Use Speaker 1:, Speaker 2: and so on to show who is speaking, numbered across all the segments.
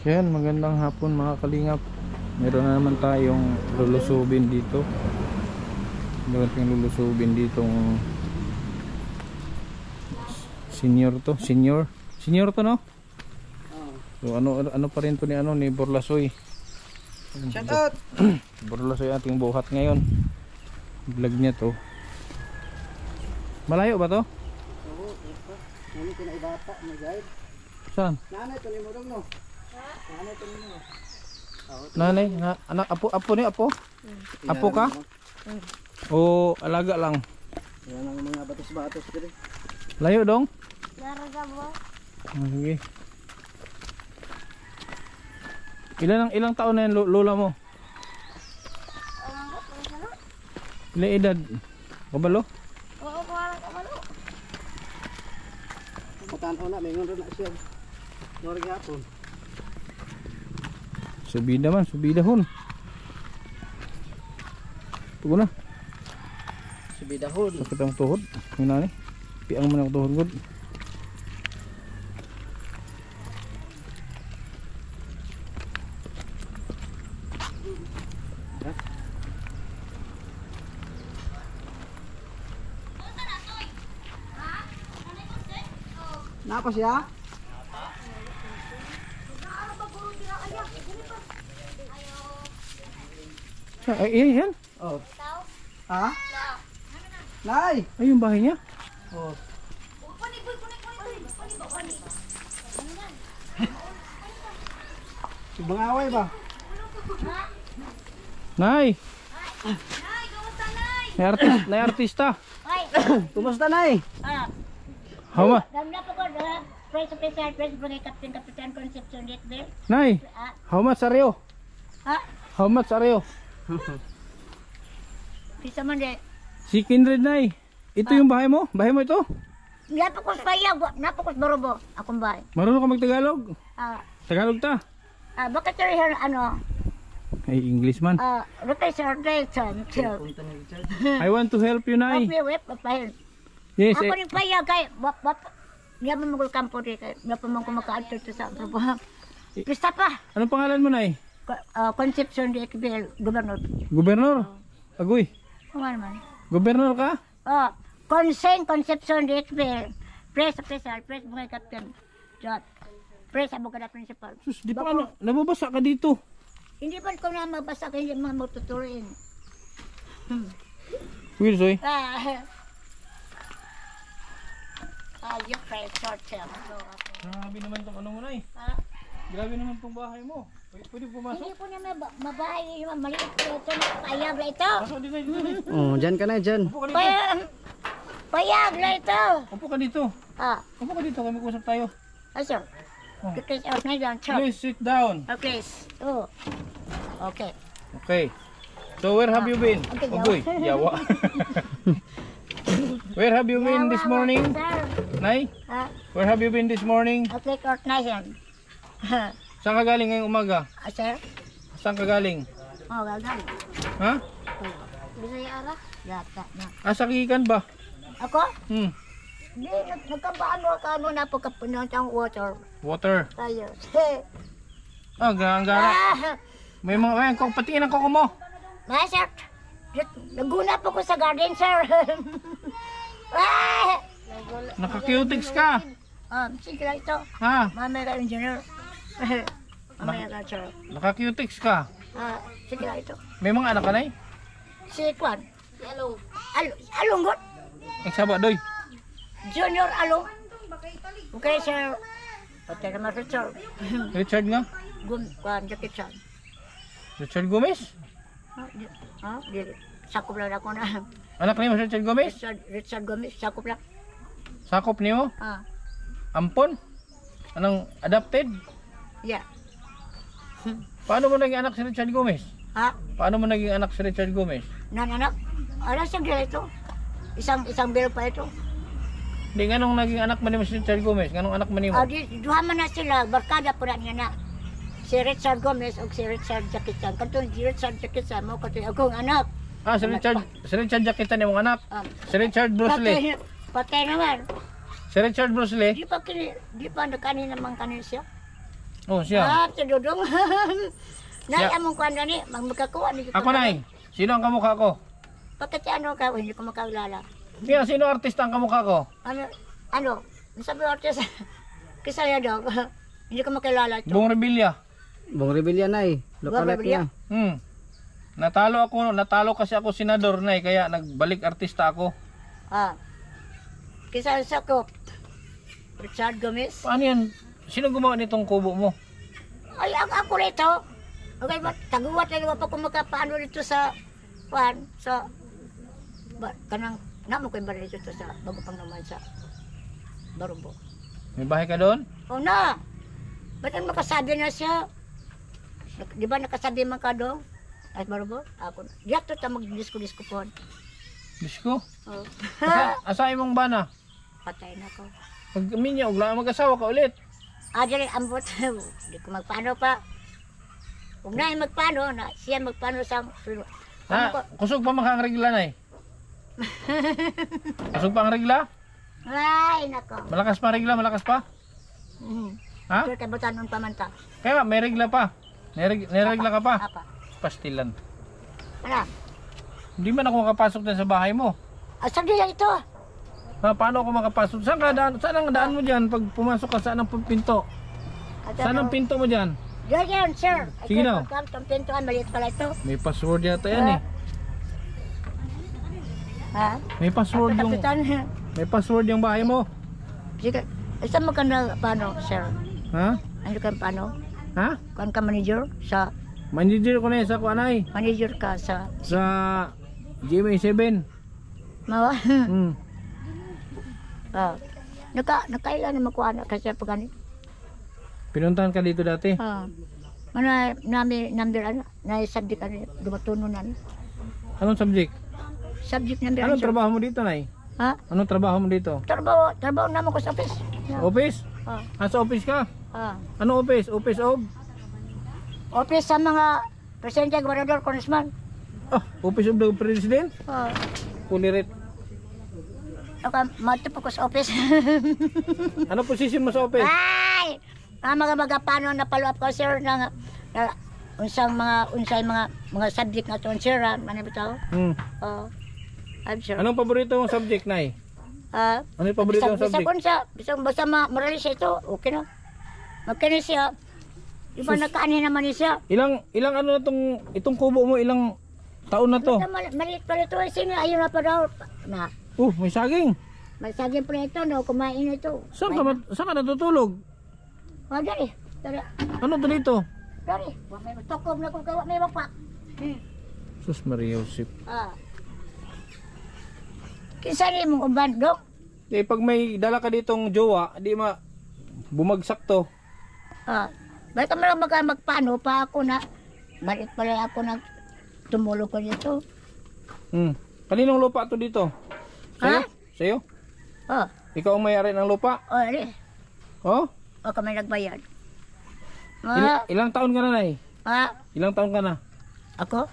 Speaker 1: Yan, magandang hapon mga kalingap. Meron na naman tayong lulusubin dito. Meron tayong lulusubin ditong senior to, senior to, no? So ano pa rin to ni Borlasoy.
Speaker 2: Shout out.
Speaker 1: Borlasoy ating buhat ngayon. Vlog niya to. Malayo ba to?
Speaker 2: Oo, ito. Nani kinaibata mo guide.
Speaker 1: Saan?
Speaker 2: Nanay to ni mo dong no. Ha? Nanay to ni mo.
Speaker 1: Nanay, anak, apo ni apo? Apo ka? O alaga lang?
Speaker 2: Yan ang mga batos-batos dito.
Speaker 1: Layo dong?
Speaker 3: Naraga mo?
Speaker 1: Sige. Ilang taon na yan lola mo? Ilang edad? Kabalo?
Speaker 3: Oo, kuwarang kabalo.
Speaker 2: Pagkano na, may ngon na siya. Norig hapon.
Speaker 1: Subida man, subidahon. Tugo na.
Speaker 2: Subidahon.
Speaker 1: Sakit ang tuhod. Yung nani. Piang mo na ang tuhod. Good.
Speaker 2: Napa siya?
Speaker 1: Ay, yan.
Speaker 2: Oh. Ha? Nay.
Speaker 1: Ay, yung bahay niya.
Speaker 2: Oh. Ibang away ba?
Speaker 1: Nay.
Speaker 3: Nay, kamusta nay?
Speaker 1: Nay artista.
Speaker 3: Ay,
Speaker 2: Kumusta nay?
Speaker 1: Hawa.
Speaker 3: dami na po ko na. Press official, press bagay Kapitan Concepcion Little.
Speaker 1: Nay. How much are you?
Speaker 3: Ha?
Speaker 1: How much are you?
Speaker 3: Pisa man de.
Speaker 1: Si Kindred, Nay. Ito yung bahay mo? Bahay mo ito?
Speaker 3: Napakos payag, napakos barobo. Akong bahay.
Speaker 1: Marunong ka mag-Tagalog? Tagalog ta?
Speaker 3: Bakit sir, ano?
Speaker 1: Ay, English man.
Speaker 3: Rotation.
Speaker 2: Punta ni Richard.
Speaker 1: I want to help you, Nay.
Speaker 3: Okay, wait, papahin.
Speaker 1: Yes,
Speaker 3: Ako rin payag kay, niya mo magul kampo rin kay, niya pa man kumakaadto to sa trabaho. Pista pa.
Speaker 1: Anong pangalan mo, Nay?
Speaker 3: Concepcion de Equibel, Gobernador.
Speaker 1: Gobernador? Agoy.
Speaker 3: Kung ano man.
Speaker 1: Gobernador ka?
Speaker 3: Concepcion de Equibel. Press official, press mga captain. Jot. Press abogada principal.
Speaker 1: Sus, di pa ano, nababasa ka dito.
Speaker 3: Hindi pa ko na mabasa kay hindi mga matutuloyin.
Speaker 1: Wilsoy.
Speaker 3: You pray short term.
Speaker 1: Grabe naman tong ano mo, Nay. Grabe naman tong bahay mo. Pwede pumasok?
Speaker 3: Hindi po na mabahay yung maliit po ito. Payag na ito.
Speaker 1: Pasok dito, dito.
Speaker 2: Oh, dyan ka na dyan.
Speaker 1: Upo ka dito.
Speaker 3: Payag na ito.
Speaker 1: Upo ka dito. Upo ka dito, kami mag-usap tayo.
Speaker 3: Sir. Please out na dyan.
Speaker 1: Please sit down.
Speaker 3: Okay. Oh. Okay.
Speaker 1: Okay. So where have you been?
Speaker 3: Okay,
Speaker 1: Ugoy, yawa. Where have you been this morning?
Speaker 3: Sir.
Speaker 1: Nay? Where have you been this morning?
Speaker 3: Okay, court na yan.
Speaker 1: Saan ka galing ngayong umaga?
Speaker 3: Sir?
Speaker 1: Saan ka galing?
Speaker 3: Oh, gagal.
Speaker 1: Ha?
Speaker 3: Bisaya ara? Yata na.
Speaker 1: Sa Kikan ba?
Speaker 3: Ako?
Speaker 1: Hmm.
Speaker 3: Hindi, nagkabaano ka ano na pagkapunan ng water.
Speaker 1: Water.
Speaker 3: Tayo.
Speaker 1: Ang gara. May mga, ayan, patingin ang koko mo.
Speaker 3: Sir, naguna po ko sa garden, sir.
Speaker 1: Naka-cutics ka.
Speaker 3: Sige lang ito.
Speaker 1: Ha?
Speaker 3: Mamaya ka engineer. Mamaya ka, sir.
Speaker 1: Naka-cutics ka.
Speaker 3: Sige lang ito.
Speaker 1: May mga anak ka, Nay?
Speaker 3: Si Kwan. Si Along. Alonggot.
Speaker 1: Eksaba, doy.
Speaker 3: Junior Along. Okay, sir. Pati naman, sir.
Speaker 1: Richard nga.
Speaker 3: Kwan, Jackie Chan.
Speaker 1: Richard Gomez.
Speaker 3: Sakop lang ako na.
Speaker 1: Anak ni mo si Richard Gomez?
Speaker 3: Richard Gomez, sakop lang.
Speaker 1: Sakop ni mo? Ampon? Anong adopted?
Speaker 3: Yeah.
Speaker 1: Paano mo naging anak si Richard Gomez? Paano mo naging anak si Richard Gomez?
Speaker 3: Nananak. Ano siya gila ito? Isang bill pa ito.
Speaker 1: Di ganong naging anak man ni mo si Richard Gomez? Ganong anak man ni mo?
Speaker 3: Duha man na sila, barkada po na niya na. Si Richard Gomez o si Richard Jaquitan. Kanto si Richard Jaquitan mo kasi akong anak.
Speaker 1: Si Richard Jaquitan ni mong anak? Si Richard Bruce Lee?
Speaker 3: Patay naman.
Speaker 1: Si Richard Bruce Lee?
Speaker 3: Di pa nakanin naman kanin siya.
Speaker 1: Oh, siya.
Speaker 3: Si Dudong. Nay, among kuwan na ni, magmagkakuha ni.
Speaker 1: Ako, Nay. Sino ang kamukha ko?
Speaker 3: Bakit ano ka? Hindi ko makakilala.
Speaker 1: Kaya sino artista ang kamukha ko?
Speaker 3: Ano? Sabi ko artist, kisaya daw. Hindi ko makilala ito.
Speaker 1: Bong Revilla.
Speaker 2: Bong Rebellion na eh. Lokalat
Speaker 3: Rebellion?
Speaker 2: niya.
Speaker 1: Natalo kasi ako senador, Nay, kaya nagbalik artista ako.
Speaker 3: Kisaya sa ko. Richard Gomez.
Speaker 1: Paano yan? Sino gumawa nitong kubo mo?
Speaker 3: Ay, ako rito. Okay ba? Taguwat na naman pa kung magkapaano dito sa kanang namo ko yung baril dito sa bago pang naman sa Barubo.
Speaker 1: May bahay ka doon?
Speaker 3: O na! Ba't ang makasabi na siya? Di ba nakasabi man ka doon? Ay, Barubo? Ako na. Diyato ta mag-disco-disco po.
Speaker 1: Disko?
Speaker 3: Oh.
Speaker 1: Asa imong bana?
Speaker 3: Patay na ko.
Speaker 1: Pag minya, ugla mag-asawa ka ulit.
Speaker 3: Dali, ambot. Hindi ko magpaano pa. Kung na yung magpaano, siya magpaano sa sunod.
Speaker 1: Kusog pa makang regla, Nay. Kusog pa ang regla?
Speaker 3: Ay, nako.
Speaker 1: Malakas pa ang regla, malakas pa? Ha?
Speaker 3: Sure, kabutanon pa man ta.
Speaker 1: Kaya may regla pa. May regla ka pa?
Speaker 3: Apa?
Speaker 1: Pastilan.
Speaker 3: Ano?
Speaker 1: Hindi man ako makapasok din sa bahay mo.
Speaker 3: Sabi lang ito.
Speaker 1: Paano ako makapasok? Saan ang daan mo dyan pag pumasok ka? Saan ang pinto? Saan ang pinto mo dyan?
Speaker 3: Diyan, sir.
Speaker 1: Sige na.
Speaker 3: Itong pintuan, maliit pala ito.
Speaker 1: May password yata yan eh.
Speaker 3: Ha?
Speaker 1: May password yung...
Speaker 3: Kapitan.
Speaker 1: May password yung bahay mo.
Speaker 3: Sige. Isa mo ka na, paano, sir?
Speaker 1: Ha?
Speaker 3: Ano ka, paano?
Speaker 1: Ha?
Speaker 3: Kuan ka manager?
Speaker 1: Manager ko na yun sa kuanay.
Speaker 3: Manager ka sa...
Speaker 1: Sa GMA7.
Speaker 3: Mawa?
Speaker 1: Hmm.
Speaker 3: Nakailan naman ko anak kasi pag gani.
Speaker 1: Pinuntahan ka dito dati?
Speaker 3: Mana number ano? Na subject ano? Dumatuno na ni.
Speaker 1: Anong subject?
Speaker 3: Subject number.
Speaker 1: Anong trabaho mo dito, Nay?
Speaker 3: Ha?
Speaker 1: Anong trabaho mo dito?
Speaker 3: Trabaho naman ko sa office.
Speaker 1: Office? Sa office ka? Anong office? Office of?
Speaker 3: Office sa mga presidente, gobernador, congressman.
Speaker 1: Office of the President? Kulirit.
Speaker 3: Matupo ko sa office.
Speaker 1: Ano position mo sa office?
Speaker 3: Ay! Mga paano na follow up ko sir na unsay mga subject na to sir, ano bitaw? I'm sure.
Speaker 1: Anong paborito mong subject, Nay? Ano yung paborito mong subject?
Speaker 3: Basta moralis ito, okay na. Magkano siya? Iba nakaani naman siya.
Speaker 1: Ilang ano na itong kubo mo, ilang taon na to?
Speaker 3: Maliit pa ito, sino ayun na pa daw.
Speaker 1: May saging.
Speaker 3: May saging pa ito, no, kumain ito.
Speaker 1: Saan ka natutulog?
Speaker 3: Dari.
Speaker 1: Ano to dito?
Speaker 3: Dari. May tokob na kung kawa may mapak.
Speaker 1: Sus Maria Josep.
Speaker 3: Kinsa ni mong uban, Dok?
Speaker 1: Pag may dala ka ditong jowa, di bumagsak to.
Speaker 3: Ba't ka magpaano pa ako na, balit pala ako na tumulog ko dito.
Speaker 1: Kaninong lupa to dito? Sa'yo? Sa'yo? Ikaw ang may-ari ng lupa?
Speaker 3: Ari.
Speaker 1: Oh?
Speaker 3: O kami nagbayad.
Speaker 1: Ilang taon ka na, Nay? Ilang taon ka na?
Speaker 3: Ako?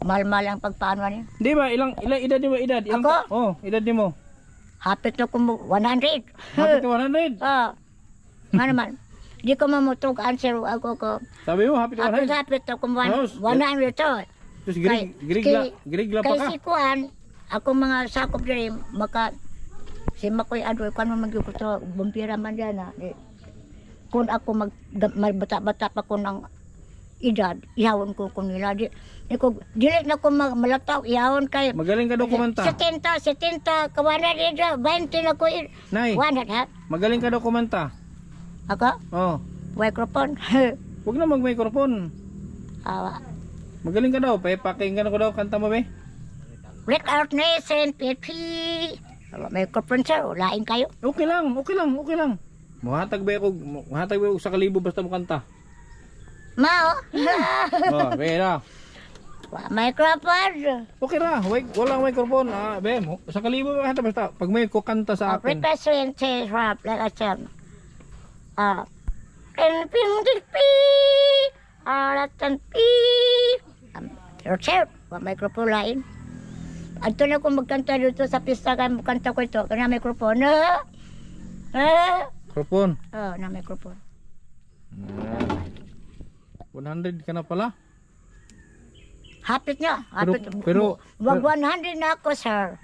Speaker 3: Mahal-mahal ang pagpaano niya.
Speaker 1: Di ba? Ilang edad mo? Ako? Edad mo?
Speaker 3: Hapit na ko 100.
Speaker 1: Hapit ka 100?
Speaker 3: Nga naman. Di ko mamutog answer ako ko.
Speaker 1: Sabi mo, hapit ka 100?
Speaker 3: Hapit na ko 100 to.
Speaker 1: Tapos grigla pa ka?
Speaker 3: Kasi kuan, ako mga sakop dyan, si Makoy Adol, kung ano magyukuto, bumpira man dyan kung ako magbata-bata pa ko ng edad, ihawon ko nila. Dili na ko malataw, ihawon kay.
Speaker 1: Magaling ka daw kumanta.
Speaker 3: 70, kawana dito, 20 na ko.
Speaker 1: Nay, magaling ka daw kumanta.
Speaker 3: Ako? Microphone.
Speaker 1: Huwag na mag-microphone. Magaling ka daw, pakinggan ko daw, kanta mo be.
Speaker 3: Break out nation, PP. Microphone sir, lain kayo.
Speaker 1: Okay lang. Muhatag ba ako sa kalibo basta mo kanta.
Speaker 3: Mao.
Speaker 1: Be na.
Speaker 3: Microphone.
Speaker 1: Okay ra, walang microphone. Be, sa kalibo ba kanta basta pag may kanta sa akin.
Speaker 3: Represent rap like a champ. Alatan pi. Sir, microphone lain. Adto na ko magkanta dito sa pista kay magkanta ko ito kana microphone.
Speaker 1: Mikrofon.
Speaker 3: Na microphone.
Speaker 1: 100 ka na pala.
Speaker 3: Hapit nga. Hapit.
Speaker 1: Pero-
Speaker 3: Wag 100 na ako, sir.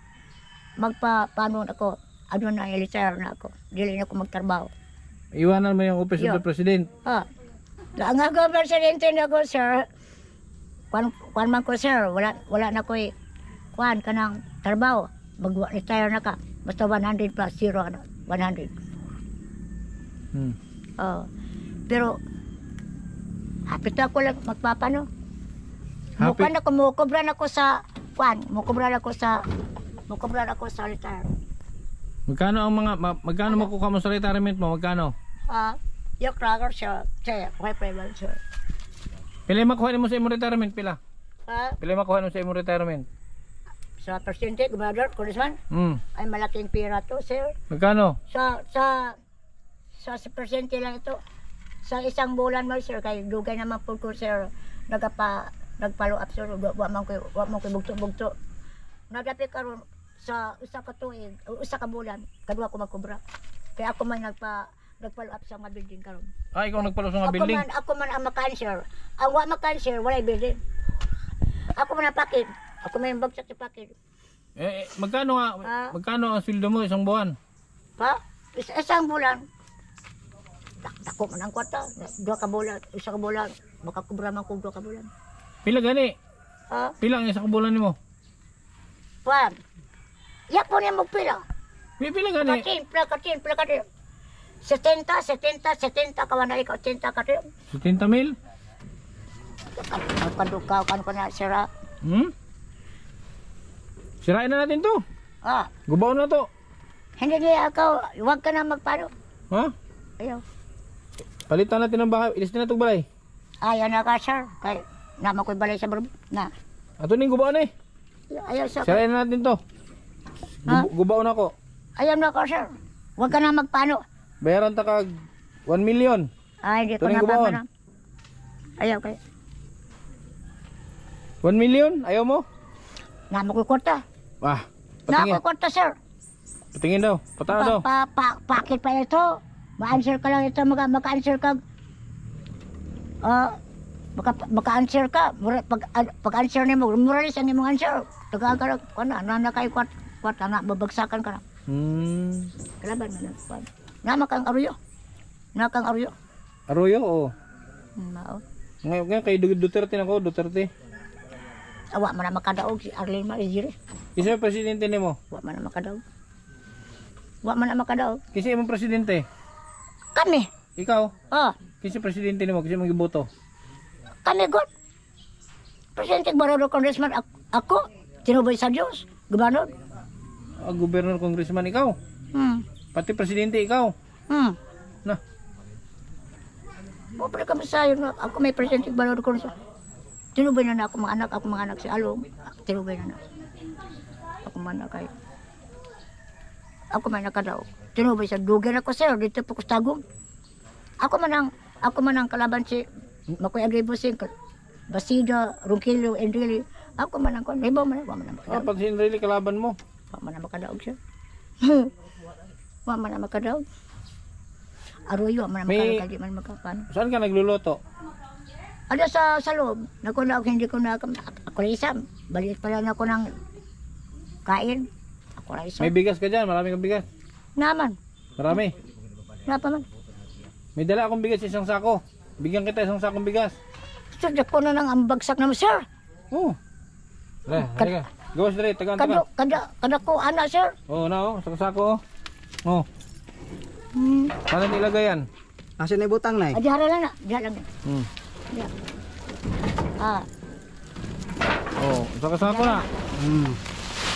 Speaker 3: Paano ako? Ano na, retire na ako. Dili na ako magtrabaho.
Speaker 1: Iwanan mo yung office of
Speaker 3: Yeah.
Speaker 1: the president.
Speaker 3: Ang ako, presidente na ako, sir. Kuan man ko, sir. Wala na ko kuan ka ng trabaho. Mag-retire na ka. Basta 100 plus 0 na. 100. Pero, hapit ako lang magpapano.
Speaker 1: Hapit?
Speaker 3: Mukobran ako sa kuan. Mukobran ako sa retire.
Speaker 1: Magkano ang magkano makukuha mo sa retirement mo? Magkano?
Speaker 3: Yung cracker siya. Siya, okay, private, sir.
Speaker 1: Pila makuha mo sa imong retirement pila?
Speaker 3: Ha?
Speaker 1: Pila makuha mo sa imong retirement?
Speaker 3: Sa presidente, gobernador, congressman, ay malaking pera to, sir.
Speaker 1: Magkano?
Speaker 3: Sa presidente lang ito. Sa isang bulan mo, sir, kay dugay naman po ko, sir, nagpalo up, sir, wa man ko bugto-bugto. Nadapi karon sa usa ka tuig, usa ka bulan, kadua ko magkubra. Kaya ako man nagpalo up sa mga building karon.
Speaker 1: Ikaw nagpalo sa mga building?
Speaker 3: Ako man ang makanser. Ang wa makanser, walay building. Ako man ang pakid. Ako man yung bagsak sa pakid.
Speaker 1: Magkano ang sweldo mo isang buwan?
Speaker 3: Isang bulan. Dako man ang kwarta. 2 ka bulan, isa ka bulan. Makakubra man kung 2 ka bulan.
Speaker 1: Pila gani? Pila ang isang bulan nimo?
Speaker 3: Yak po niya magpila.
Speaker 1: Pila gani?
Speaker 3: Katin. 70 kawan na ikaw, 80 katin.
Speaker 1: 70,000?
Speaker 3: Magpandukaw, kan ko na sira.
Speaker 1: Sirain na natin to. Gubaw na to.
Speaker 3: Hindi niya ako, huwag ka na magpano.
Speaker 1: Ha?
Speaker 3: Ayaw.
Speaker 1: Palitan natin ng bahay. Ilis na itong balay.
Speaker 3: Ayaw na ka, sir. Kaya naman ko'y balay sa barbo. Na.
Speaker 1: Ato ning gubaw na eh.
Speaker 3: Ayaw sa
Speaker 1: Sirain na natin to. Gubaw na ko.
Speaker 3: Ayaw na ka, sir. Huwag ka na magpano.
Speaker 1: Bayaran ta kag 1 million.
Speaker 3: Ay, hindi ko
Speaker 1: Tuning
Speaker 3: na
Speaker 1: gubawan.
Speaker 3: papano. Ayaw kayo.
Speaker 1: 1 million? Ayaw mo?
Speaker 3: Naman ko'y kwarta.
Speaker 1: Ah,
Speaker 3: Naman
Speaker 1: patingin.
Speaker 3: ko'y kwarta, sir.
Speaker 1: Patingin daw. Pataan daw.
Speaker 3: Pakit pa ito. Ma-answer ka lang ito. Maka-answer ka. Maka-answer ka. Pag-answer ni mo, muralis ang imong answer. Tagagalag ka na. Nanakay kwarta na. Babagsakan ka na. Kalaban mo na. Nama kang aruyo.
Speaker 1: Arroyo o.
Speaker 3: Mao.
Speaker 1: Ngayon kay Duterte na ko. Duterte.
Speaker 3: Awa man na makadaog si Arlene Marizire.
Speaker 1: Isa yung presidente nimo.
Speaker 3: Wa man na makadaog.
Speaker 1: Kasi imong presidente.
Speaker 3: Kami.
Speaker 1: Ikaw.
Speaker 3: Kasi
Speaker 1: Presidente nimo kasi mong giboto.
Speaker 3: kami god. Presidente Barado Congressman ako. Tinubay sa Diyos. Gobernador.
Speaker 1: Gobernador, congressman ikaw. Pati presidente ikaw. Na.
Speaker 3: Pwede kami sa'yo na ako may presidente Barado Congressman. Tinubay na ako mga anak si Along. Tinubay na. Ako man na kayo. Ako man nakadaog. Tinubay sa dugan ako, sir. Dito po kustagong. Ako man ang kalaban si Makoy Agribo Sing, Basida, Ronquillo, Enrile. Ako man ang libaw man. Wa man ang makadaog.
Speaker 1: Pag sinrili kalaban mo.
Speaker 3: Wa man ang makadaog, sir. Wa man ang makadaog. Aroyo, wa man ang makadaog. Di man makapano.
Speaker 1: Saan ka nagluluto?
Speaker 3: Ada sa loob. Hindi ko na ako isam. Balik pala na ako ng kain. Ako na isam.
Speaker 1: May bigas ka dyan. Marami kang bigas.
Speaker 3: Naman.
Speaker 1: Marami.
Speaker 3: Napa man.
Speaker 1: May dala akong bigas isang sako. Bigyan kita isang sakong bigas.
Speaker 3: Sir, ko na nang ang bagsak naman, sir.
Speaker 1: Oo. Halika. Gawas dali. Tagaan.
Speaker 3: Kada ko, anak, sir.
Speaker 1: Oo na isang sako. Oo. Paano nilagay yan?
Speaker 2: Asa na ibutang na
Speaker 3: Adi hara lang na. Diyan lang. Diyan.
Speaker 1: Isang sako na.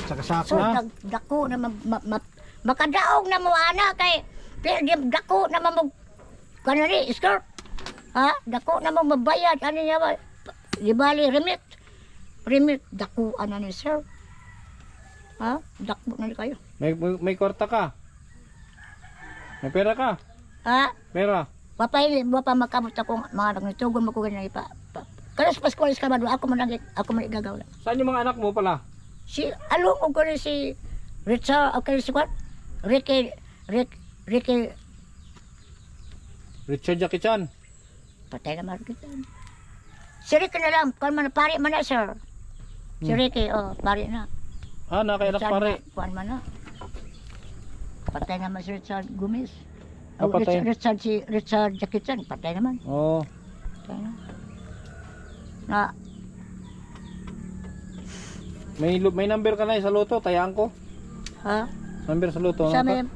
Speaker 2: Sa kasako.
Speaker 3: So, dako na makadaog na mo, anak, kay dako na mo kanari, skirt. Dako na mo mabayad. Ano niya ba? Di bali, remit. Dako, ano ni sir? Dako na ni kayo.
Speaker 1: May kwarta ka? May pera ka? Pera?
Speaker 3: Wapa makamot akong mga nagnitugon mo ko ganyan ipa. Kalas Pascuales ka ba doon? Ako man igagaw lang.
Speaker 1: Saan yung mga anak mo pala?
Speaker 3: Si along ko si Richard, okay si Juan. Ricky
Speaker 1: Richard Jackie Chan.
Speaker 3: Patay na market. Si Ricky na lang, kuan man pare man na sir. Si Ricky, pare na.
Speaker 1: Ah, nakainak pare.
Speaker 3: Kuan man na. Patay naman si Richard Gomez.
Speaker 1: Ah, patay.
Speaker 3: Richard Jackie Chan, patay naman.
Speaker 1: Oh.
Speaker 3: Patay na. Na,
Speaker 1: May number ka na sa loto, tayaan ko.
Speaker 3: ha?
Speaker 1: Number sa loto.
Speaker 3: Sa
Speaker 1: ano
Speaker 3: may,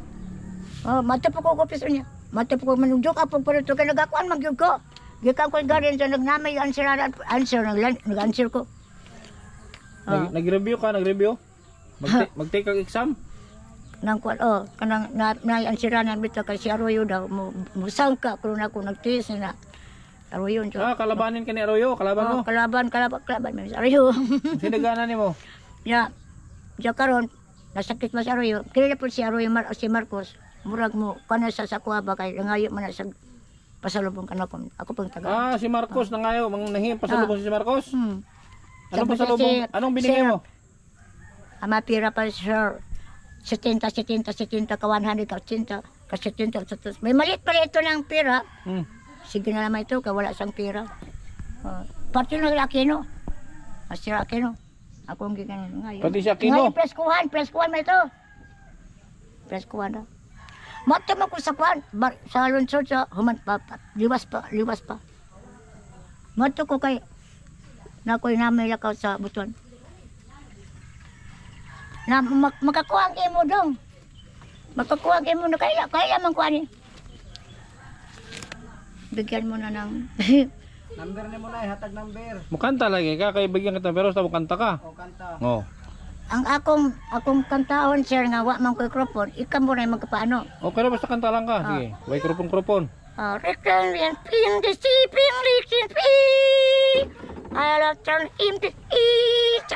Speaker 3: matapo ko piso niya. Matapo ko manunjok apong pa rito. Kaya nagakuan magyug ko. Gikan ko yung garin sa nagnamay answer nag-answer ko.
Speaker 1: Nag-review ka, nag-review? Mag-take kang exam?
Speaker 3: Nang kuan kanang na-answeranan bitaw kay si Arroyo daw musangka kuno ako nagtiis na Arroyo jo.
Speaker 1: Ah, kalabanin ka ni Arroyo, kalaban mo.
Speaker 3: Kalaban mi Arroyo.
Speaker 1: Sinagana nimo.
Speaker 3: Ya. Ja karon nasakit mas Arroyo. Kaya po si Arroyo si Marcos. Murag mo kana sa kuha ba kay nangayo man sa pasalubong kanako. Ako pang taga.
Speaker 1: Ah, si Marcos nangayo, nanghihingi pasalubong si Marcos. Anong
Speaker 3: Sabi
Speaker 1: pasalubong?
Speaker 3: kasi,
Speaker 1: Anong binigay mo?
Speaker 3: Ama pira pa sir. 70 ka 100 ka 80 ka 70. May maliit pala ito ng pira. Sige na naman ito, wala siyang pira. Pati ng Aquino. Si Aquino. Ako ang giganon ngayon.
Speaker 1: Pati si Aquino?
Speaker 3: Ngayon, preskuhan mo ito. Preskuhan na. Matama ko sa kwan, sa lungsod sa human pa, liwas pa. Mato ko kay, na ako'y namay lakaw sa butuan. Na makakuha ang imo dong. Makakuha ang imo na kaya man kuha ni. Bigyan mo na ng
Speaker 2: Number ni mo na, hatag number.
Speaker 1: Mukanta lagi ka, kay bigyan kita pero sa mukanta ka.
Speaker 2: O kanta.
Speaker 1: Oh.
Speaker 3: ang akong kantahon sir nga wa man ko mikrofon, ikaw mo na magpaano.
Speaker 1: Okay na, basta kanta lang ka. Sige, way kropon.
Speaker 3: Return and pin the sleeping leaking pin. I'll turn him to eat.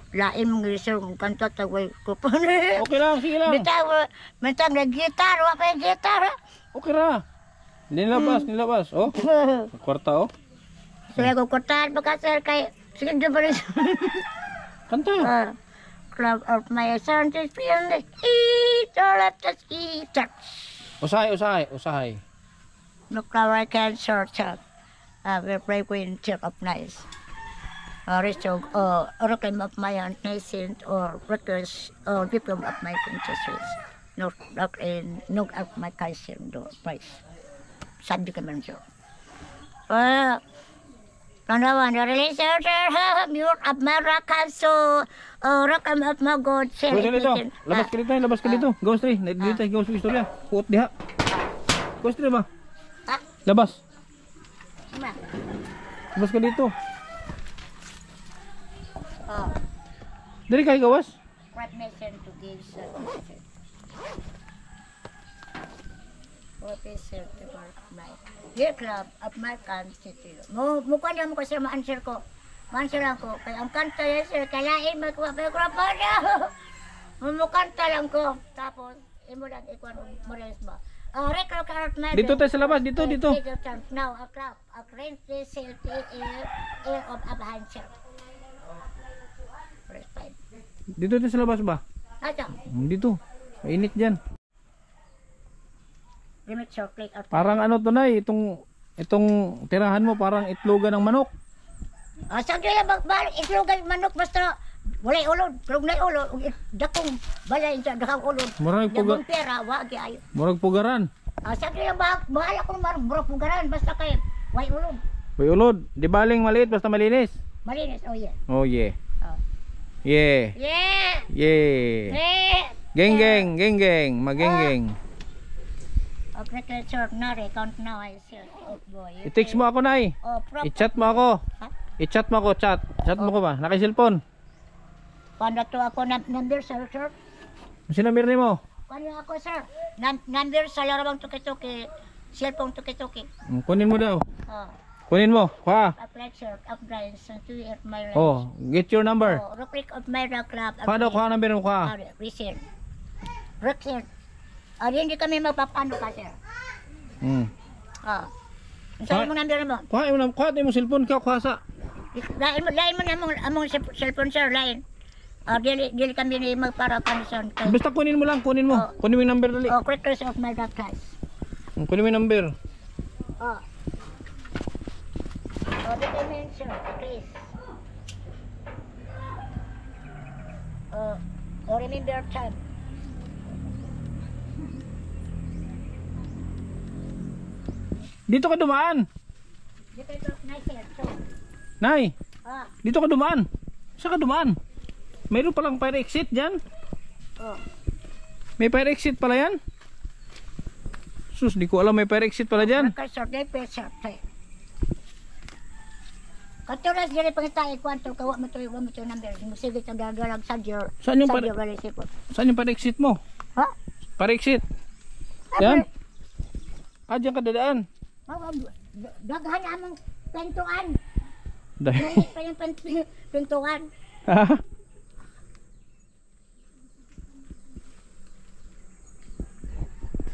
Speaker 3: Lain mong sir kung kanta taway ko pa.
Speaker 1: Okay lang, sige lang.
Speaker 3: Bitaw na gitar, wa pa yung gitar.
Speaker 1: Okay ra. Nilabas. Oh. Kwarta oh.
Speaker 3: Sila ko kortahan pa ka sir kay sige doon pa rin.
Speaker 1: Kanta.
Speaker 3: Club of my son to feel the heat all at the heat.
Speaker 1: Usahay.
Speaker 3: Look how I can search out. We're pray queen check up nice. Restore reclaim of my nation or records or diploma of my princesses. No of my kaisim do price. Sabi ka man siya. Pangalawa, na-release mute of my rakaso, rakam of my god.
Speaker 1: Labas ka dito. Ghost tree. Dito, ghost istorya. Kuot diha. Ghost tree ba? Labas. Labas ka dito. Dali kayo gawas.
Speaker 3: What mission to give service? What is it to work my dear club of my country? Mukha niya mo kasi ma-answer ko. Ma-answer lang ko. Kaya ang kanta yan sir, kalain magkuha pa yung krapana. Mumukanta lang ko. Tapos, imo lang ikuha mo rin ba?
Speaker 1: Dito tayo sa labas, dito.
Speaker 3: Now, a club, a grand result air of Abhancher.
Speaker 1: Dito tayo sa labas ba?
Speaker 3: Ito.
Speaker 1: Dito. Mainit dyan.
Speaker 3: Limit chocolate at
Speaker 1: Parang ano to na itong tirahan mo parang itlogan ng manok.
Speaker 3: sagdi lang magbalik itlogan manok basta walay ulod, pero nay ulod dakong balay sa dakang ulod.
Speaker 1: Murag
Speaker 3: Dabong pera wa gi ayo.
Speaker 1: Murag pugaran.
Speaker 3: Sagdi lang bahala ko murag pugaran basta kay way ulod.
Speaker 1: Way ulod, di baling maliit basta malinis.
Speaker 3: Malinis yeah.
Speaker 1: Oh yeah.
Speaker 3: Oh.
Speaker 1: Yeah.
Speaker 3: Yeah.
Speaker 1: Geng, mageng.
Speaker 3: Okay, sir, na count now I said. Oh boy.
Speaker 1: I-text mo ako nay. I-chat mo ako.
Speaker 3: Ha?
Speaker 1: I-chat mo ako, chat. Chat mo ko ba? Naka-cellphone.
Speaker 3: Paano to ako number sir?
Speaker 1: Sinamir ni mo?
Speaker 3: Paano ako sir? Number sa larabang tuki-tuki. Cellphone tuki-tuki.
Speaker 1: Kunin mo daw.
Speaker 3: Oh.
Speaker 1: Kunin mo. Kuha.
Speaker 3: A pleasure of Brian to at my
Speaker 1: Oh, get your number.
Speaker 3: Oh, Republic of Myra Club.
Speaker 1: Kuha daw, kuha number mo, kuha.
Speaker 3: Research. Hindi kami magpapano ka sir. Saan mo number mo?
Speaker 1: Kuha mo cellphone ka, kuha sa.
Speaker 3: Lain mo na among cellphone sir, lain. Dili kami ni magpara kanison.
Speaker 1: Basta kunin mo lang, kunin mo. Kunin mo yung number dali.
Speaker 3: Oh, Crickers of Myra Club.
Speaker 1: Kunin mo yung number.
Speaker 3: Oh. Oh, the dimension, please. Oh, remember time.
Speaker 1: Dito ka dumaan.
Speaker 3: Dito ito, nice here. So,
Speaker 1: Nay,
Speaker 3: ah,
Speaker 1: dito ka dumaan. Saan ka dumaan? Mayroon palang fire exit dyan.
Speaker 3: oh.
Speaker 1: May fire exit pala yan. Sus, di ko alam may fire exit pala dyan.
Speaker 3: Makasort na yung pesort. Katulas dyan pangitay, kwanto, kawa mo ito yung number. Sige, ito dadalag sa your,
Speaker 1: Saan yung
Speaker 3: sa
Speaker 1: pa-
Speaker 3: your recipe.
Speaker 1: Saan yung fire exit mo?
Speaker 3: Ha?
Speaker 1: Fire exit. Yan. Ah, dyan ka dadaan.
Speaker 3: Daghan among pintuan.
Speaker 1: Dahil.
Speaker 3: Nangit pa yung pintuan.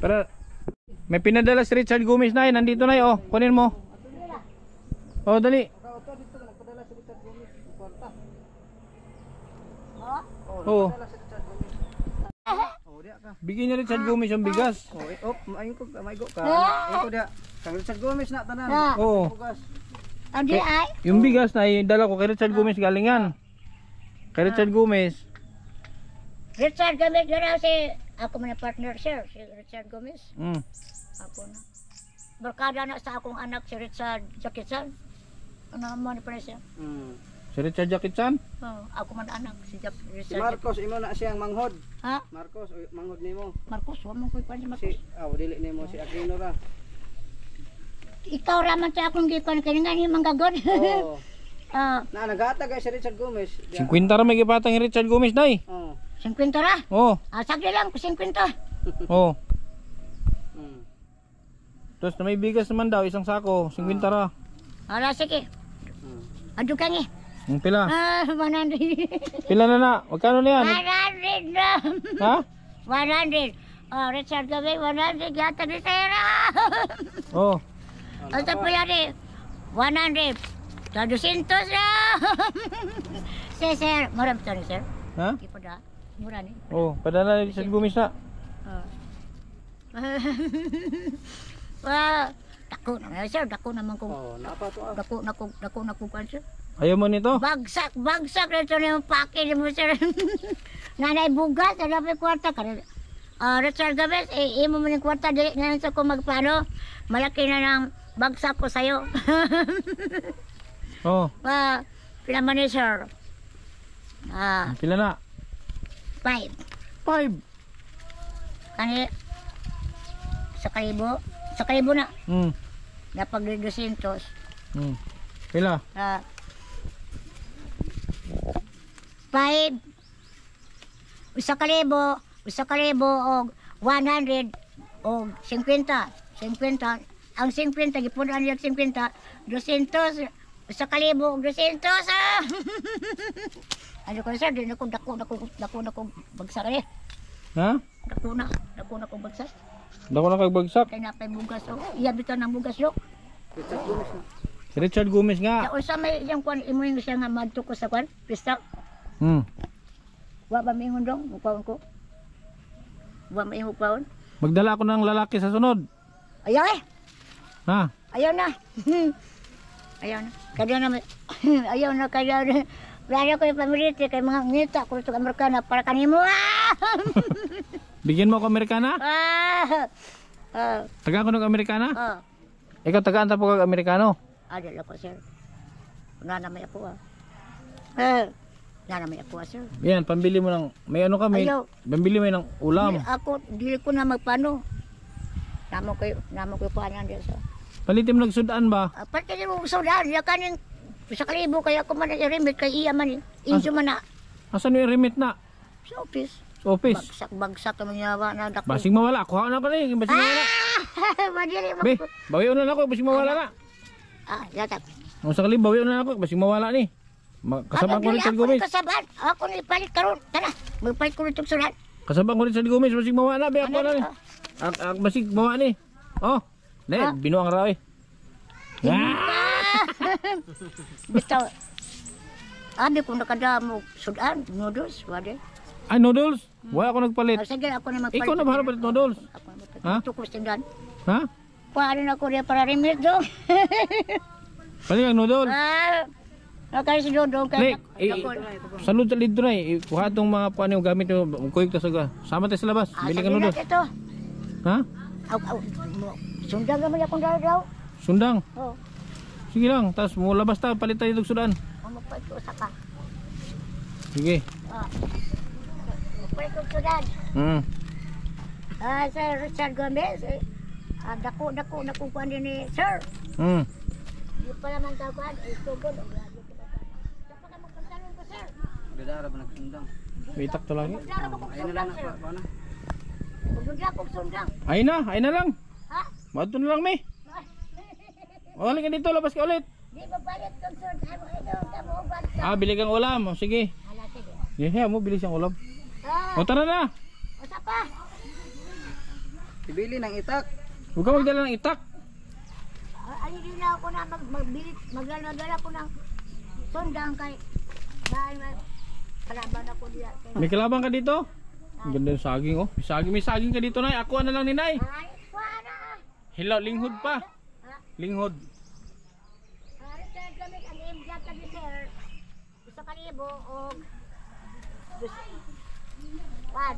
Speaker 1: Para may pinadala si Richard Gomez na nandito na oh. Kunin mo. Oh, dali.
Speaker 2: Ito dito na nagpadala si Richard Gomez ng kwarta.
Speaker 3: Oh,
Speaker 1: Oo.
Speaker 2: Nagpadala si Richard Gomez. Oh, diya ka.
Speaker 1: Bigyan niya Richard Gomez yung bigas.
Speaker 2: Oh, maayong ko, maigo ka. Ito diya. Kang Richard Gomez na tanan.
Speaker 1: Oo.
Speaker 2: Bugas.
Speaker 3: andi ay.
Speaker 1: Yung bigas na dala ko kay Richard Gomez galingan. Kay Richard Gomez.
Speaker 3: Richard Gomez na si ako man partner sir, si Richard Gomez.
Speaker 1: Mm.
Speaker 3: Ako na. Barkada na sa akong anak si Richard Jackson. Ano man pa siya?
Speaker 1: Si Richard Jackie-chan.
Speaker 3: Oh, ako man anak si
Speaker 2: Si
Speaker 3: Richard.
Speaker 2: Marcos imo na siyang manghod.
Speaker 3: Ha?
Speaker 2: Marcos manghod nimo.
Speaker 3: Marcos, wa man koy pa si Marcos.
Speaker 2: Si dili nimo si Aquino ra.
Speaker 3: Ikaw raman sa akong gikon kani nga ni manggagod.
Speaker 2: Oo.
Speaker 3: Ah,
Speaker 2: Na nagata kay si Richard Gomez.
Speaker 1: 50 ra may gipatang ni Richard Gomez nay.
Speaker 2: Oh.
Speaker 3: 50 ra.
Speaker 1: Oh,
Speaker 3: Sagdi lang ko 50.
Speaker 1: oh.
Speaker 2: Mm.
Speaker 1: Tapos na may bigas naman daw isang sako, 50 ra.
Speaker 3: Ala sige. Adu kangi.
Speaker 1: Ang pila.
Speaker 3: 100.
Speaker 1: Pila na. Magkano na yan?
Speaker 3: 100 na.
Speaker 1: Ha?
Speaker 3: 100. Oh, Richard Gomez 100 yata ni Sarah.
Speaker 1: Oh.
Speaker 3: Ang tapo yan eh. 100. Sa 200 na. Sir, marami ito ni sir.
Speaker 1: Ha?
Speaker 3: Di pa da. Mura ni.
Speaker 1: Oh, padala ni Richard Gomez na.
Speaker 3: Wah, dako na sir. Dako naman kung
Speaker 2: Oh, napa to ah.
Speaker 3: dako na kung sir.
Speaker 1: Ayaw mo nito?
Speaker 3: Bagsak na ito na yung pake mo sir. Nanay bugas, ano pa yung kwarta ka? Richard Gomez, imo mo ng kwarta, dili na lang sa kung magplano. Malaki na ng bagsak ko sa'yo.
Speaker 1: Oh,
Speaker 3: Pila man ni sir?
Speaker 1: pila na?
Speaker 3: 5.
Speaker 1: 5.
Speaker 3: Kani, sa kalibo na.
Speaker 1: Hmm.
Speaker 3: Napag 200.
Speaker 1: Hmm. Pila?
Speaker 3: 5. Sa kalibo og 100 og 50. 50. Ang 50 gipunan niya 50. 200 sa kalibo og 200. Ano ko sir, din ako dako bagsak ni.
Speaker 1: Ha?
Speaker 3: Dako na ko bagsak.
Speaker 1: Dako na kagbagsak.
Speaker 3: Kay napay bugas o. Iya bitaw ng bugas yo.
Speaker 2: Richard Gomez na.
Speaker 1: Si Richard Gomez nga.
Speaker 3: Ya usa may yang kwan imo yung siya nga madto ko sa kwan. Pista.
Speaker 1: Hmm.
Speaker 3: Wa ba may hundong mukhaon ko. Wa may mukhaon.
Speaker 1: Magdala ako ng lalaki sa sunod.
Speaker 3: Ayaw eh.
Speaker 1: Ha?
Speaker 3: Ayaw na. Ayaw na. Kaya na ayaw na kaya na. Plano ko yung pamilya kay mga ngita ko sa Amerikana para kanimo.
Speaker 1: Bigyan mo ako Amerikana? Taga ko ng Amerikana? Ikaw tagaan ta po kag Amerikano?
Speaker 3: Ada lang ko sir. Wala na may apo wala na may apo sir.
Speaker 1: Yan, pambili mo ng may ano ka may
Speaker 3: Ayaw.
Speaker 1: pambili mo ng ulam.
Speaker 3: Dili ko na magpano. Namo ko kuanan diyan sa.
Speaker 1: Palitin mo nagsudaan ba?
Speaker 3: Pati mo sudan ya kaning sa kalibo kaya ako man i-remit kay iya man injo man na
Speaker 1: Asan yung remit na?
Speaker 3: sa office.
Speaker 1: Sa office.
Speaker 3: Bagsak naman niya ba na dako.
Speaker 1: Basing mawala. Kuha na ko na yung basing mawala.
Speaker 3: Madili
Speaker 1: Be, bawion na ako. Basing mawala na.
Speaker 3: Yata.
Speaker 1: Ang sakali, bawion na ako. Basing mawala ni. Kasabang ko Richard Gomez.
Speaker 3: Kasaban. Ako ni palit karon. Tara, magpalit ko nitong sulat.
Speaker 1: Kasabang ko Richard Gomez. Basing mawala. Be, ako na ni. Basing mawala ni. Oh, ne, binuang raw eh.
Speaker 3: Bitaw. Abi ko nakadamo sudan, noodles, wade.
Speaker 1: Ay, noodles? Wala ako nagpalit.
Speaker 3: Sige ako na magpalit.
Speaker 1: Ikaw na bahala palit noodles.
Speaker 3: Ako na magpalit.
Speaker 1: Ha?
Speaker 3: Tukos tindan.
Speaker 1: Ha?
Speaker 3: Kuha rin ako rin para remit dong.
Speaker 1: Pali ang nodol.
Speaker 3: Nakaya si Dodong
Speaker 1: Nek,
Speaker 3: kaya
Speaker 1: salud sa lidro na kuha tong mga paano yung gamit nyo, kuyog ta saga. Sama tayo sa labas, bili ka nodol.
Speaker 3: ito.
Speaker 1: Ha?
Speaker 3: Sundang naman akong daw.
Speaker 1: Sundang.
Speaker 3: Oo.
Speaker 1: Sige lang, tapos mo labas ta, palit tayo itong sudan.
Speaker 3: Magpalit ko sa ka.
Speaker 1: Sige.
Speaker 3: Magpalit ko sudan. Sir Richard Gomez. Dako kuha din ni Sir. Di pa naman kakuan. Sugod. Dapat ka magpantalon ko, Sir.
Speaker 2: Dadara ba nagsundang?
Speaker 1: Bitak to lagi.
Speaker 2: Ayun na lang na pa na.
Speaker 3: Magdudla kong sundang.
Speaker 1: Ay na lang.
Speaker 3: Ha?
Speaker 1: Mato na lang me. Wala ka dito, labas ka ulit.
Speaker 3: Di ba palit kong sundang? Tamo ubat.
Speaker 1: Bili kang ulam. O, sige.
Speaker 3: Hala, sige.
Speaker 1: Yeah, mo bili siyang ulam.
Speaker 3: Ah,
Speaker 1: O, tara na.
Speaker 3: Usa pa.
Speaker 2: Ibili ng itak.
Speaker 1: Huwag ka magdala ng itak.
Speaker 3: Ano din na ako na magdala ko ng sundang kay dahil kalaban ako diya.
Speaker 1: May kalaban ka dito? Ang ganda ng saging, oh. May saging ka dito, Nay. Ako na lang ni Nay.
Speaker 3: Ay, kuana.
Speaker 1: Hilaw, linghod pa. Linghod.
Speaker 3: Richard kami ang imjat ka ni Sir. Isa kalibo o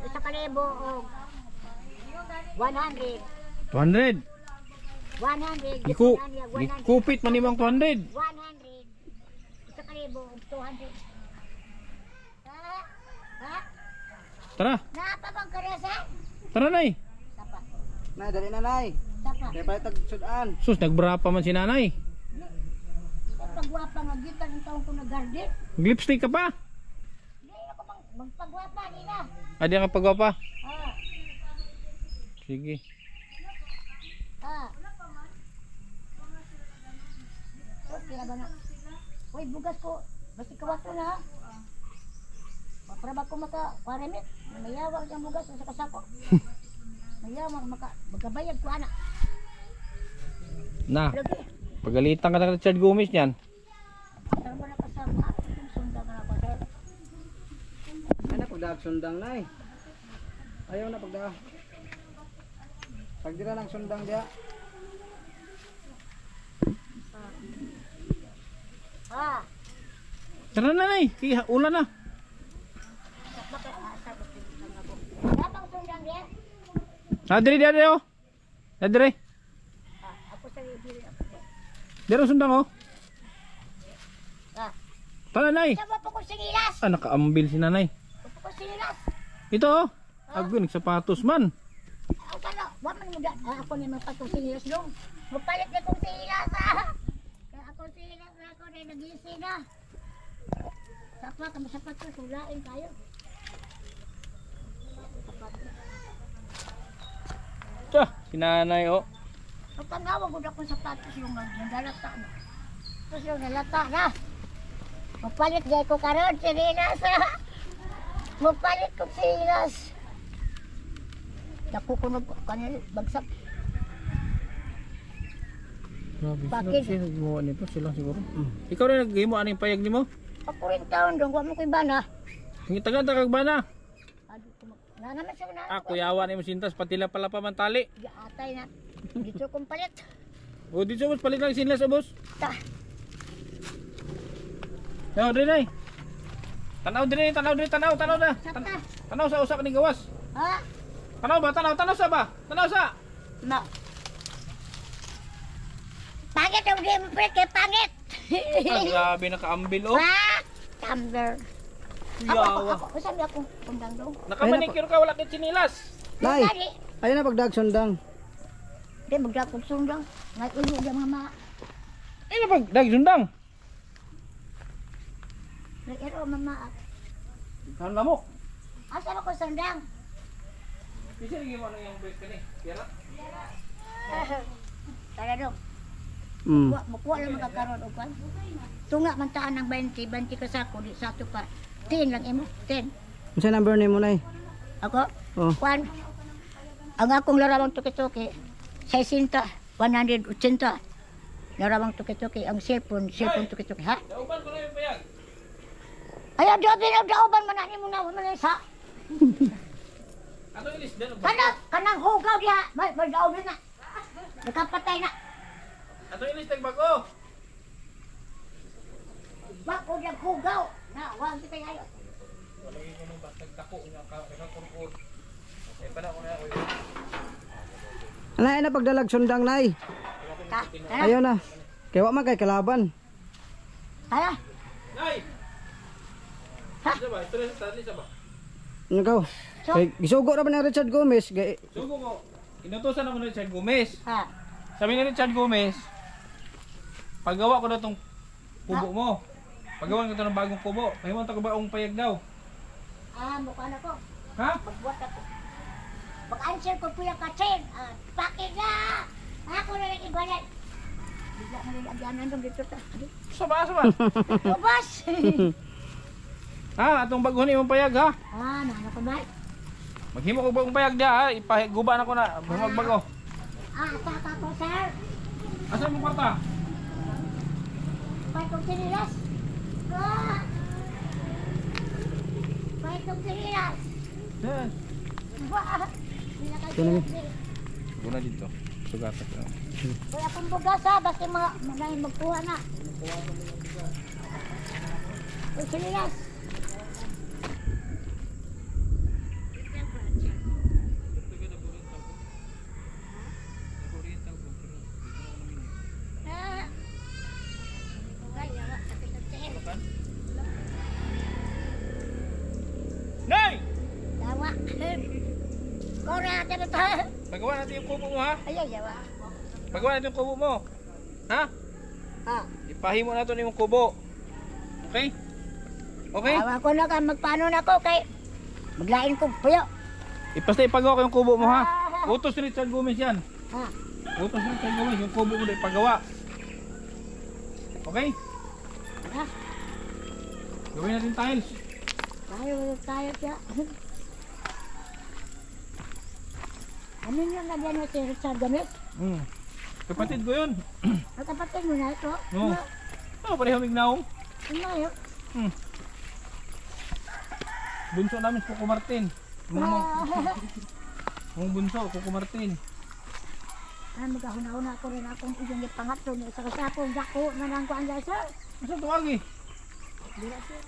Speaker 3: isa kalibo o 100.
Speaker 1: 200.
Speaker 3: 100.
Speaker 1: Ikupit manimang 200.
Speaker 3: 100. Isa kalibo o 200. Ha?
Speaker 1: Tara.
Speaker 3: Napapang karesa?
Speaker 1: Tara, Nay.
Speaker 3: Sapa.
Speaker 2: Nay, dali na nay.
Speaker 3: Sapa.
Speaker 2: Kaya pala tagsudan.
Speaker 1: Sus, nagbra pa man si Nanay.
Speaker 3: Pagwapa nga gita ng taong ko nag-garden.
Speaker 1: Lipstick ka pa?
Speaker 3: Hindi ako magpagwapa nila.
Speaker 1: Adi ka pagwapa?
Speaker 3: Ah.
Speaker 1: Sige.
Speaker 3: Okay na ba na? Uy, bugas ko. Basta kawato na. Para ba ko maka-paramit? Mayawag yung bugas sa kasako. Mayawag magkabayad ko anak.
Speaker 1: Na,
Speaker 3: Lagi.
Speaker 1: pagalitan ka na Richard Gomez niyan.
Speaker 3: Para ba nakasama? Sunda ka na ako, sir.
Speaker 2: Ay na pagdaag sundang nay. Ayaw na pagdaag. Pagdira ng sundang dia.
Speaker 1: Tara na, Nay. Kaya ulan na.
Speaker 3: Napang sundang dia?
Speaker 1: Nadiri, oh. Nadiri.
Speaker 3: Ako sa bibili ako.
Speaker 1: Dero sundang, oh.
Speaker 3: Ah.
Speaker 1: Tara, Nay.
Speaker 3: Sama po ko sinilas.
Speaker 1: Nakaambil si Nanay.
Speaker 3: Po ko sinilas.
Speaker 1: Ito, oh. Agwin, sapatos man.
Speaker 3: Ang kala, waman mo dyan. Ako naman pa itong sinilas dong. Mapalit na itong sinilas, Kaya ako sinilas na ako na nag-iisi na. Sapa, kamasapat ko, sulain kayo.
Speaker 1: Tiyo, si Nanay, oh.
Speaker 3: Ang tanawag ko na akong sapatos yung nalata na. Tapos yung nalata na. Mapalit gaya ko karon, sinilas, Mapalit ko sinilas. Nakukunog kanil, bagsak.
Speaker 1: Grabe,
Speaker 3: Bakit?
Speaker 1: sila gumawa nito, sila siguro. Ikaw rin nag-game mo, anong payag ni mo?
Speaker 3: Ako rin taon dong, huwag mo ko iba na.
Speaker 1: Ang taga-tagag ba na?
Speaker 3: Na naman siya na.
Speaker 1: Kuyawa ni mo sintas, pati lang pala pamantali.
Speaker 3: Di atay na. Dito kong palit.
Speaker 1: O, dito boss, palit lang sinlas, boss.
Speaker 3: Ta.
Speaker 1: Yo, Dinay. Tanaw Dinay, tanaw na.
Speaker 3: Saka.
Speaker 1: Tanaw sa usak ni gawas.
Speaker 3: Ha?
Speaker 1: Tanaw ba? Tanaw sa ba? Tanaw sa.
Speaker 3: Na. Pangit ang di mo pre, kay pangit.
Speaker 1: Grabe nakaambil, oh.
Speaker 3: Ha? Tumbler.
Speaker 1: Yawa.
Speaker 3: Ako, sabi ako, kundang daw.
Speaker 1: Nakamanicure ka, wala kang sinilas.
Speaker 2: Nay,
Speaker 3: Dali.
Speaker 2: ayun na pagdaag sundang.
Speaker 3: Di, magdakog sundang. Ngayon ulo niya mama.
Speaker 1: Ano pag dagsundang?
Speaker 3: Nag-ero mama.
Speaker 1: Ano na mo?
Speaker 3: Asa ako sundang?
Speaker 1: Bisa lagi mo ano yung break ka ni? Kira?
Speaker 3: Tara dong.
Speaker 2: Mm.
Speaker 3: Makuha lang magkakaroon o kwan. Tunga man taan ng 20 ka sako, di sa pa. 10 lang imo, 10.
Speaker 2: Unsa number nimo nay?
Speaker 3: Ako,
Speaker 2: Oh.
Speaker 3: kwan. Ang akong larawang tuki-tuki, 60, 180. Larawang tuki-tuki, ang cellphone tuki-tuki, ha?
Speaker 1: Dauban ko na yung payag.
Speaker 3: Ayaw, dauban man na mo na, sa.
Speaker 1: Ano ilis din?
Speaker 3: Kanang hugaw diha, may daw din na. Nakapatay na.
Speaker 1: Ato ilis tag bago.
Speaker 3: Bako yung hugaw. Na, wag kita kayo.
Speaker 1: Wala yung ano ba tagdako niya kurkur. Eh pala ko na ako.
Speaker 2: Nay na pagdalag sundang nay. Ayaw na. Kaya wa man kay kalaban.
Speaker 3: Hala.
Speaker 1: Nay.
Speaker 3: Ha?
Speaker 1: Isa ba? Ito rin sa tali ba?
Speaker 2: Ano ka?
Speaker 3: So?
Speaker 2: Kay gisugo ra ba ni Richard Gomez? Kay
Speaker 1: Sugo ko. Inutusan ako ni Richard Gomez.
Speaker 3: Ha.
Speaker 1: Sabi ni Richard Gomez, paggawa ko na tong kubo mo. Paggawa ko ito ng bagong kubo. May mga bagong payag daw.
Speaker 3: Mukha na ko.
Speaker 1: Ha?
Speaker 3: Magbuhat ako. Mag-answer ko kuya Kachin. Pakit na! Ako na lang ibalat. Bigla mo rin agyanan doon dito.
Speaker 1: Saba.
Speaker 3: Ubas!
Speaker 1: Atong baguhan imong payag ha.
Speaker 3: Nana ko ba?
Speaker 1: Maghimo ko bagong payag dia ha. Ipahiguba na ko na. Magbago.
Speaker 3: Taka ko sir.
Speaker 1: Asa mo kwarta?
Speaker 3: Paitong sinilas. Paitong sinilas.
Speaker 1: Yan. Guna dito. Sugatas lang.
Speaker 3: Kaya kung bugas ha, basta mga magkuha na. Sinilas.
Speaker 1: Nay!
Speaker 3: Yawa. Kau na natin ito.
Speaker 1: Pagawa natin yung kubo mo ha.
Speaker 3: Ayaw, yawa.
Speaker 1: Pagawa natin yung kubo mo. Ha?
Speaker 3: Ha.
Speaker 1: Ipahimo na ito yung kubo. Okay? Okay?
Speaker 3: Awa ko na ka, magpaano na ko kay maglain ko puyo.
Speaker 1: Ipasta ipagawa ko yung kubo mo ha. Utos ni Richard Gomez yan.
Speaker 3: Ha.
Speaker 1: Utos ni Richard Gomez yung kubo mo na ipagawa. Okay?
Speaker 3: Ha.
Speaker 1: Gawin natin tiles.
Speaker 3: Tayo siya. Ano yung nagyan na si Richard Gomez?
Speaker 1: Kapatid ko yun.
Speaker 3: Kapatid mo na ito?
Speaker 1: Oo. Pareho mignaong.
Speaker 3: Ano yun?
Speaker 1: Bunso namin si Coco Martin. Mong bunso, Coco Martin.
Speaker 3: Magkahuna-huna ako rin akong iyong ipangatlo na isa kasi ako dako na lang ko ang sir.
Speaker 1: Asa ito agi?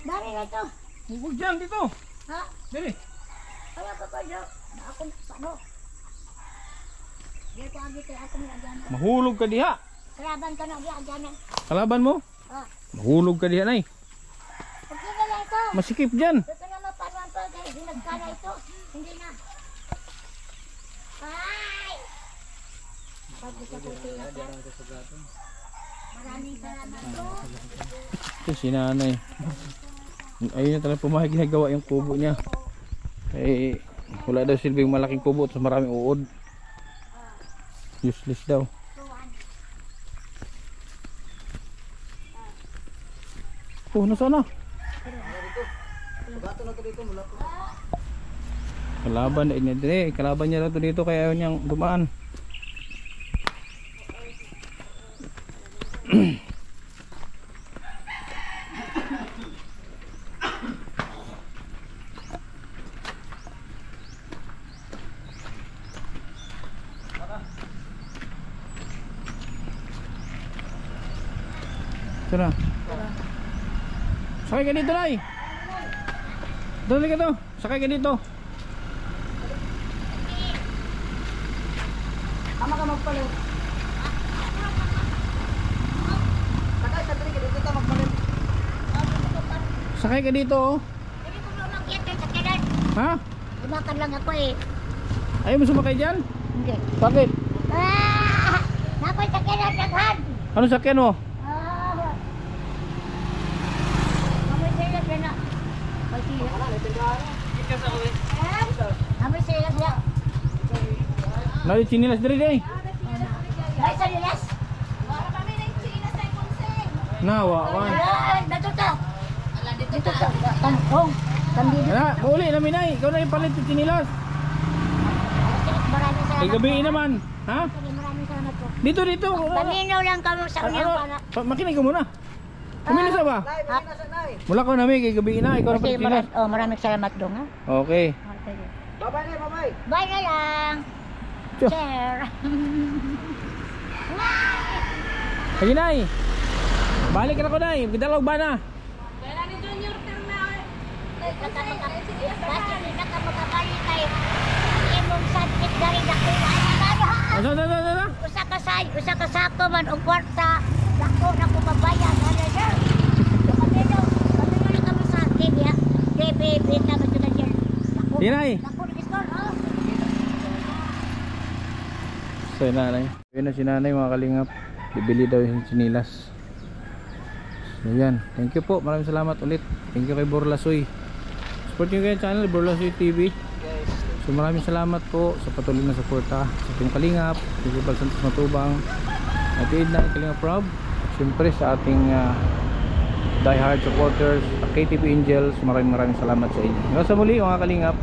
Speaker 3: Dari na ito.
Speaker 1: Huwag dyan dito.
Speaker 3: Ha?
Speaker 1: Dali.
Speaker 3: Ayaw ka pa dyan. Na ako ano? Di ko agi tayo ako may agyanan.
Speaker 1: Mahulog ka diha.
Speaker 3: Kalaban ka na di agyanan.
Speaker 1: Kalaban mo?
Speaker 3: Ha?
Speaker 1: Mahulog ka diha nay.
Speaker 3: Pagkita na ito.
Speaker 1: Masikip dyan.
Speaker 3: Ito na mapanuan pa dahil hinagkana ito. Hindi na. Ay! Pag isa ko tiyak yan. Maraming salamat po.
Speaker 1: Ito si nanay. Ayun na talaga pumahig ginagawa yung kubo niya. Eh, wala daw silbing malaking kubo at maraming uod. Useless daw. Oh, nasa na? Kalaban na niya dire. Kalaban niya na to dito kaya ayaw niyang dumaan. Sana. Sakay ka dito, Nay. Dali ka to. Sakay ka dito.
Speaker 2: Tama ka magpalit. Sakay ka dito ka magpalit.
Speaker 1: Sakay ka dito, oh.
Speaker 3: Hindi ko lang nakita sa kinan.
Speaker 1: Ha?
Speaker 3: Lumakan lang ako eh.
Speaker 1: Ayaw mo sumakay dyan?
Speaker 3: Hindi.
Speaker 1: Bakit?
Speaker 3: Nakoy sa kinan daghan.
Speaker 1: Ano sakyan mo?
Speaker 3: Amoy sila na. May sila. Amoy sila siya.
Speaker 1: Nari chinilas diri day.
Speaker 3: May salilas.
Speaker 1: Nawa, wan.
Speaker 3: Dito to. Dito to. Tangkong. Tandito.
Speaker 1: Ana, uli na minay. Ikaw na ipalit yung chinilas.
Speaker 3: Maraming salamat.
Speaker 1: Ay gabi naman. Ha?
Speaker 3: Maraming salamat po.
Speaker 1: Dito dito.
Speaker 3: Paminaw lang kamo sa unyang pana.
Speaker 1: Makinig ka muna. Kumilos na ba? Mula ko namin kay gabi na. Ikaw na palit chinilas.
Speaker 3: Maraming salamat dong ha.
Speaker 1: Okay.
Speaker 2: Bye-bye na, bye-bye.
Speaker 3: Bye na lang.
Speaker 1: Tiyo.
Speaker 3: Share.
Speaker 1: Sige, Nay. Balik na ko, Nay. Bidalog ba na? Ano?
Speaker 3: Usa ka sako man og kwarta. Dako na ko mabayad. Ano sir? Kami na kami sa akin ya. Bebe na ba na diyan?
Speaker 1: Sige, Nay.
Speaker 3: Dako ni store.
Speaker 1: So yun nanay. Yun na si nanay mga kalingap. Bibili daw yung sinilas. So yan. Thank you po. Maraming salamat ulit. Thank you kay Borlasoy. Support nyo kayo channel Borlasoy TV. So maraming salamat po sa patuloy na suporta sa ating kalingap. Thank you Santos Matubang. At na Kalingap Rob. Siyempre sa ating diehard supporters, KTP Angels. Maraming salamat sa inyo. Hanggang sa muli mga kalingap.